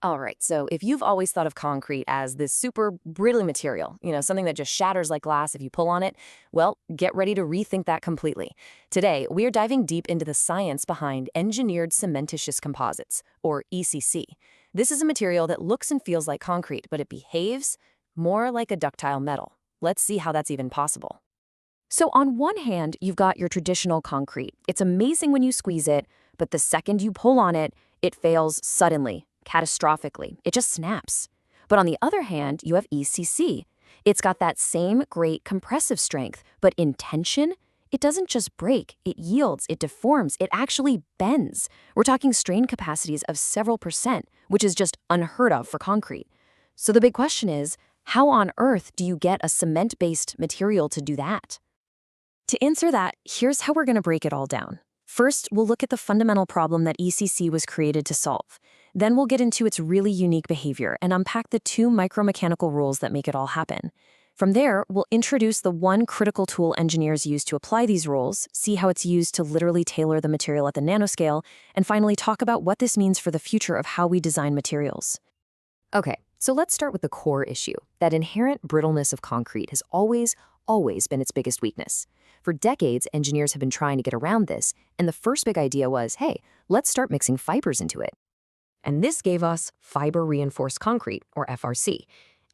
All right, so if you've always thought of concrete as this super brittle material, something that just shatters like glass if you pull on it, well, get ready to rethink that completely. Today, we are diving deep into the science behind engineered cementitious composites, or ECC. This is a material that looks and feels like concrete, but it behaves more like a ductile metal. Let's see how that's even possible. So on one hand, you've got your traditional concrete. It's amazing when you squeeze it, but the second you pull on it, it fails suddenly, catastrophically. It just snaps. But on the other hand, you have ECC. It's got that same great compressive strength, but in tension, it doesn't just break, it yields, it deforms, it actually bends. We're talking strain capacities of several percent, which is just unheard of for concrete. So the big question is, how on earth do you get a cement-based material to do that? To answer that, here's how we're going to break it all down. First, we'll look at the fundamental problem that ECC was created to solve. Then we'll get into its really unique behavior and unpack the two micromechanical rules that make it all happen. From there, we'll introduce the one critical tool engineers use to apply these rules, see how it's used to literally tailor the material at the nanoscale, and finally talk about what this means for the future of how we design materials. Okay, so let's start with the core issue. That inherent brittleness of concrete has always been its biggest weakness. For decades, engineers have been trying to get around this, and the first big idea was, hey, let's start mixing fibers into it. And this gave us fiber-reinforced concrete, or FRC.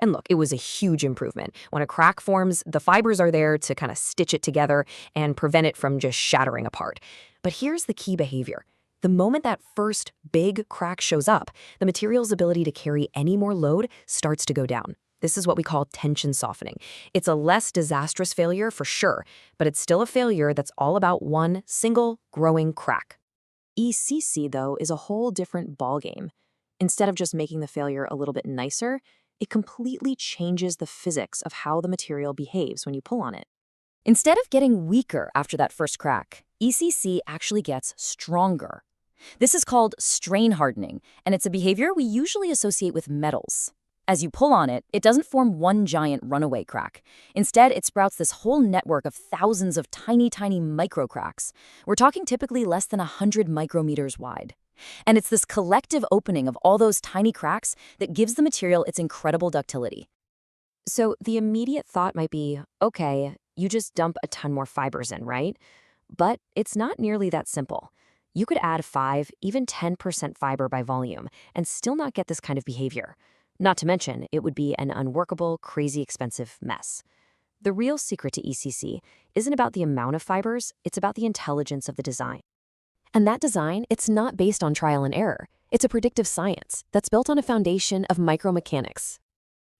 And look, it was a huge improvement. When a crack forms, the fibers are there to kind of stitch it together and prevent it from just shattering apart. But here's the key behavior. The moment that first big crack shows up, the material's ability to carry any more load starts to go down. This is what we call tension softening. It's a less disastrous failure for sure, but it's still a failure that's all about one single growing crack. ECC, though, is a whole different ballgame. Instead of just making the failure a little bit nicer, it completely changes the physics of how the material behaves when you pull on it. Instead of getting weaker after that first crack, ECC actually gets stronger. This is called strain hardening, and it's a behavior we usually associate with metals. As you pull on it, it doesn't form one giant runaway crack. Instead, it sprouts this whole network of thousands of tiny micro cracks. We're talking typically less than 100 micrometers wide. And it's this collective opening of all those tiny cracks that gives the material its incredible ductility. So the immediate thought might be, okay, you just dump a ton more fibers in, right? But it's not nearly that simple. You could add 5, even 10% fiber by volume and still not get this kind of behavior. Not to mention, it would be an unworkable, crazy expensive mess. The real secret to ECC isn't about the amount of fibers, it's about the intelligence of the design. And that design, it's not based on trial and error. It's a predictive science that's built on a foundation of micromechanics.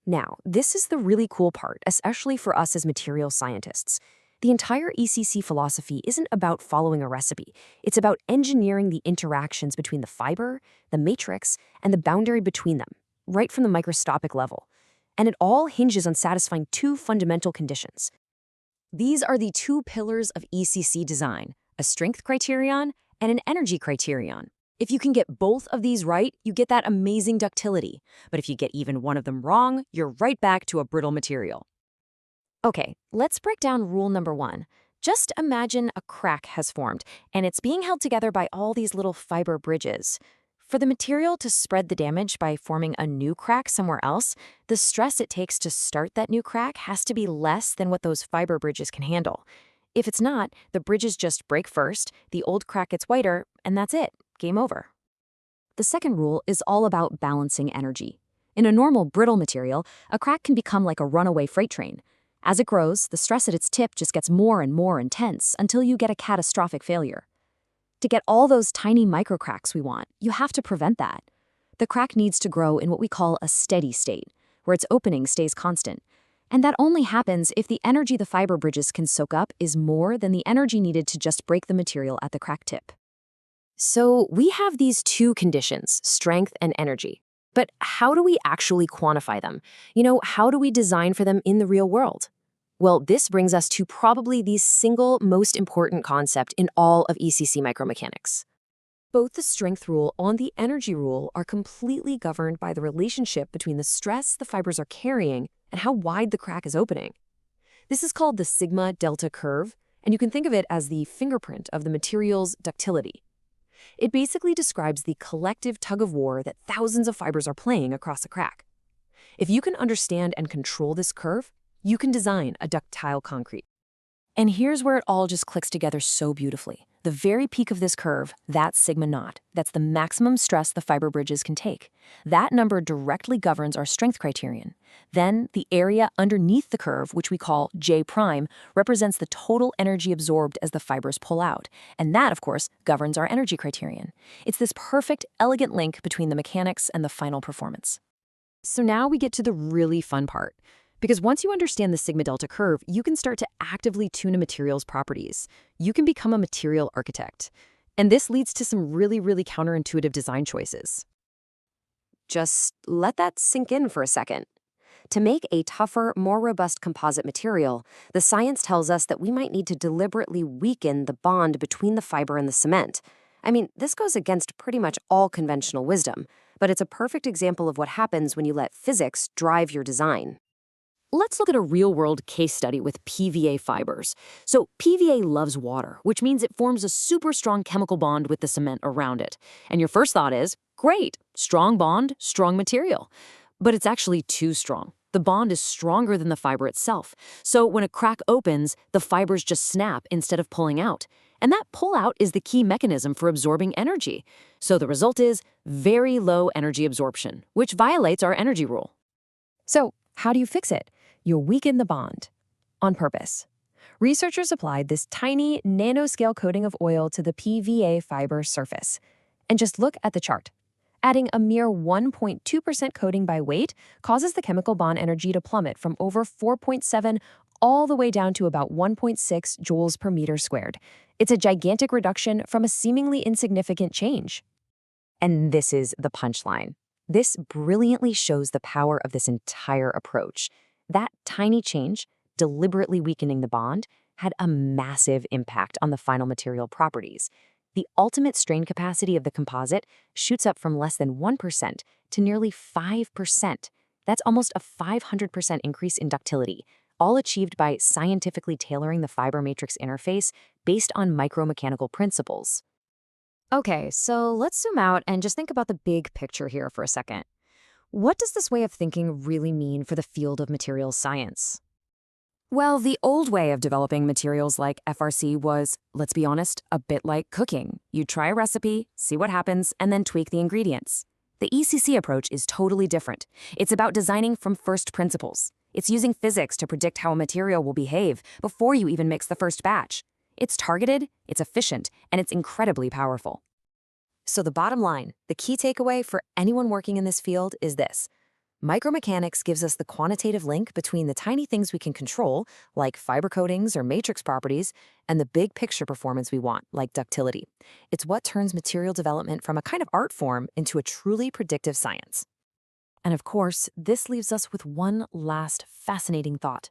Now, this is the really cool part, especially for us as material scientists. The entire ECC philosophy isn't about following a recipe. It's about engineering the interactions between the fiber, the matrix, and the boundary between them, right from the microscopic level. And it all hinges on satisfying two fundamental conditions. These are the two pillars of ECC design, a strength criterion and an energy criterion. If you can get both of these right, you get that amazing ductility. But if you get even one of them wrong, you're right back to a brittle material. Okay, let's break down rule number 1. Just imagine a crack has formed, and it's being held together by all these little fiber bridges. For the material to spread the damage by forming a new crack somewhere else, the stress it takes to start that new crack has to be less than what those fiber bridges can handle. If it's not, the bridges just break first, the old crack gets whiter, and that's it. Game over. The second rule is all about balancing energy. In a normal brittle material, a crack can become like a runaway freight train. As it grows, the stress at its tip just gets more and more intense until you get a catastrophic failure. To get all those tiny microcracks we want, you have to prevent that. The crack needs to grow in what we call a steady state, where its opening stays constant. And that only happens if the energy the fiber bridges can soak up is more than the energy needed to just break the material at the crack tip. So we have these two conditions, strength and energy. But how do we actually quantify them? How do we design for them in the real world? Well, this brings us to probably the single most important concept in all of ECC micromechanics. Both the strength rule and the energy rule are completely governed by the relationship between the stress the fibers are carrying and how wide the crack is opening. This is called the sigma-delta curve, and you can think of it as the fingerprint of the material's ductility. It basically describes the collective tug of war that thousands of fibers are playing across a crack. If you can understand and control this curve, you can design a ductile concrete. And here's where it all just clicks together so beautifully. The very peak of this curve, that's sigma naught. That's the maximum stress the fiber bridges can take. That number directly governs our strength criterion. Then, the area underneath the curve, which we call J prime, represents the total energy absorbed as the fibers pull out. And that, of course, governs our energy criterion. It's this perfect, elegant link between the mechanics and the final performance. So now we get to the really fun part. Because once you understand the sigma-delta curve, you can start to actively tune a material's properties. You can become a material architect. And this leads to some really counterintuitive design choices. Just let that sink in for a second. To make a tougher, more robust composite material, the science tells us that we might need to deliberately weaken the bond between the fiber and the cement. I mean, this goes against pretty much all conventional wisdom, but it's a perfect example of what happens when you let physics drive your design. Let's look at a real-world case study with PVA fibers. So PVA loves water, which means it forms a super strong chemical bond with the cement around it. And your first thought is, great, strong bond, strong material. But it's actually too strong. The bond is stronger than the fiber itself. So when a crack opens, the fibers just snap instead of pulling out. And that pull-out is the key mechanism for absorbing energy. So the result is very low energy absorption, which violates our energy rule. So how do you fix it? You weaken the bond. On purpose. Researchers applied this tiny nanoscale coating of oil to the PVA fiber surface. And just look at the chart. Adding a mere 1.2% coating by weight causes the chemical bond energy to plummet from over 4.7 all the way down to about 1.6 joules per meter squared. It's a gigantic reduction from a seemingly insignificant change. And this is the punchline. This brilliantly shows the power of this entire approach. That tiny change, deliberately weakening the bond, had a massive impact on the final material properties. The ultimate strain capacity of the composite shoots up from less than 1% to nearly 5%. That's almost a 500% increase in ductility, all achieved by scientifically tailoring the fiber matrix interface based on micromechanical principles. Okay, so let's zoom out and just think about the big picture here for a second. What does this way of thinking really mean for the field of materials science? Well, the old way of developing materials like FRC was, let's be honest, a bit like cooking. You try a recipe, see what happens, and then tweak the ingredients. The ECC approach is totally different. It's about designing from first principles. It's using physics to predict how a material will behave before you even mix the first batch. It's targeted, it's efficient, and it's incredibly powerful. So the bottom line, the key takeaway for anyone working in this field is this. Micromechanics gives us the quantitative link between the tiny things we can control, like fiber coatings or matrix properties, and the big picture performance we want, like ductility. It's what turns material development from a kind of art form into a truly predictive science. And of course, this leaves us with one last fascinating thought.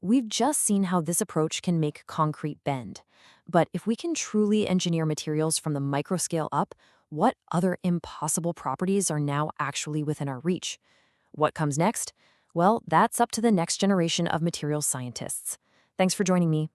We've just seen how this approach can make concrete bend. But if we can truly engineer materials from the microscale up, what other impossible properties are now actually within our reach? What comes next? Well, that's up to the next generation of materials scientists. Thanks for joining me.